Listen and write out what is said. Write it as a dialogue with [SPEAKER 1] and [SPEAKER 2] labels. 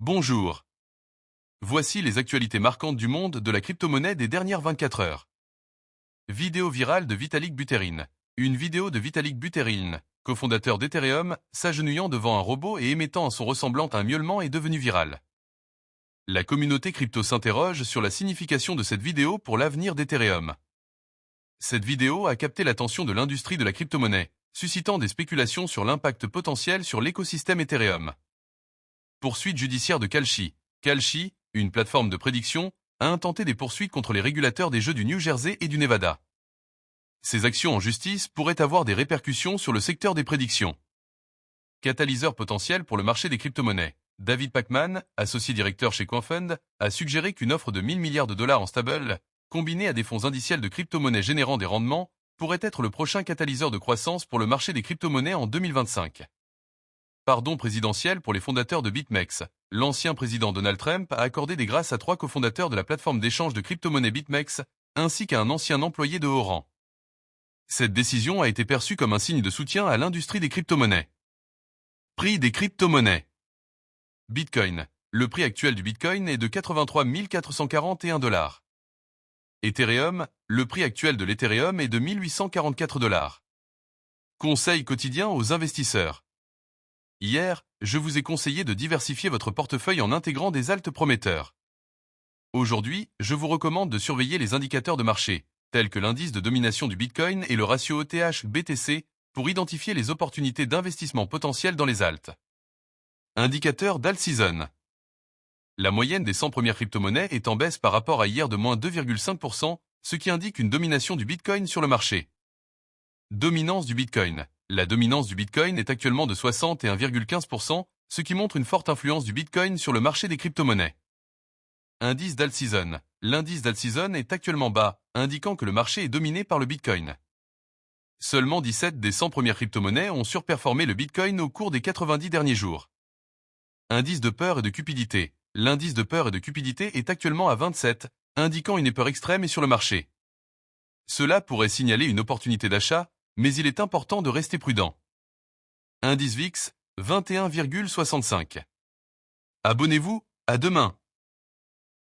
[SPEAKER 1] Bonjour. Voici les actualités marquantes du monde de la crypto-monnaie des dernières 24 heures. Vidéo virale de Vitalik Buterin. Une vidéo de Vitalik Buterin, cofondateur d'Ethereum, s'agenouillant devant un robot et émettant un son ressemblant à un miaulement est devenue virale. La communauté crypto s'interroge sur la signification de cette vidéo pour l'avenir d'Ethereum. Cette vidéo a capté l'attention de l'industrie de la crypto-monnaie, suscitant des spéculations sur l'impact potentiel sur l'écosystème Ethereum. Poursuite judiciaire de Kalshi. Kalshi, une plateforme de prédiction, a intenté des poursuites contre les régulateurs des jeux du New Jersey et du Nevada. Ces actions en justice pourraient avoir des répercussions sur le secteur des prédictions. Catalyseur potentiel pour le marché des crypto-monnaies. David Pacman, associé directeur chez Coinfund, a suggéré qu'une offre de 1000 milliards de dollars en stable, combinée à des fonds indiciels de crypto-monnaies générant des rendements, pourrait être le prochain catalyseur de croissance pour le marché des crypto-monnaies en 2025. Pardon présidentiel pour les fondateurs de BitMEX. L'ancien président Donald Trump a accordé des grâces à 3 cofondateurs de la plateforme d'échange de crypto-monnaies BitMEX, ainsi qu'à un ancien employé de haut rang. Cette décision a été perçue comme un signe de soutien à l'industrie des crypto-monnaies. Prix des crypto-monnaies. Bitcoin. Le prix actuel du Bitcoin est de 83 441 $. Ethereum. Le prix actuel de l'Ethereum est de 1844 $. Conseil quotidien aux investisseurs. Hier, je vous ai conseillé de diversifier votre portefeuille en intégrant des alts prometteurs. Aujourd'hui, je vous recommande de surveiller les indicateurs de marché, tels que l'indice de domination du Bitcoin et le ratio ETH-BTC, pour identifier les opportunités d'investissement potentielles dans les alts. Indicateur d'alt season. La moyenne des 100 premières crypto-monnaies est en baisse par rapport à hier de moins 2,5%, ce qui indique une domination du Bitcoin sur le marché. Dominance du Bitcoin. La dominance du Bitcoin est actuellement de 61,15%, ce qui montre une forte influence du Bitcoin sur le marché des crypto-monnaies. Indice d'alt season. L'indice d'alt season est actuellement bas, indiquant que le marché est dominé par le Bitcoin. Seulement 17 des 100 premières crypto-monnaies ont surperformé le Bitcoin au cours des 90 derniers jours. Indice de peur et de cupidité. L'indice de peur et de cupidité est actuellement à 27, indiquant une peur extrême sur le marché. Cela pourrait signaler une opportunité d'achat, mais il est important de rester prudent. Indice VIX, 21,65. Abonnez-vous, à demain.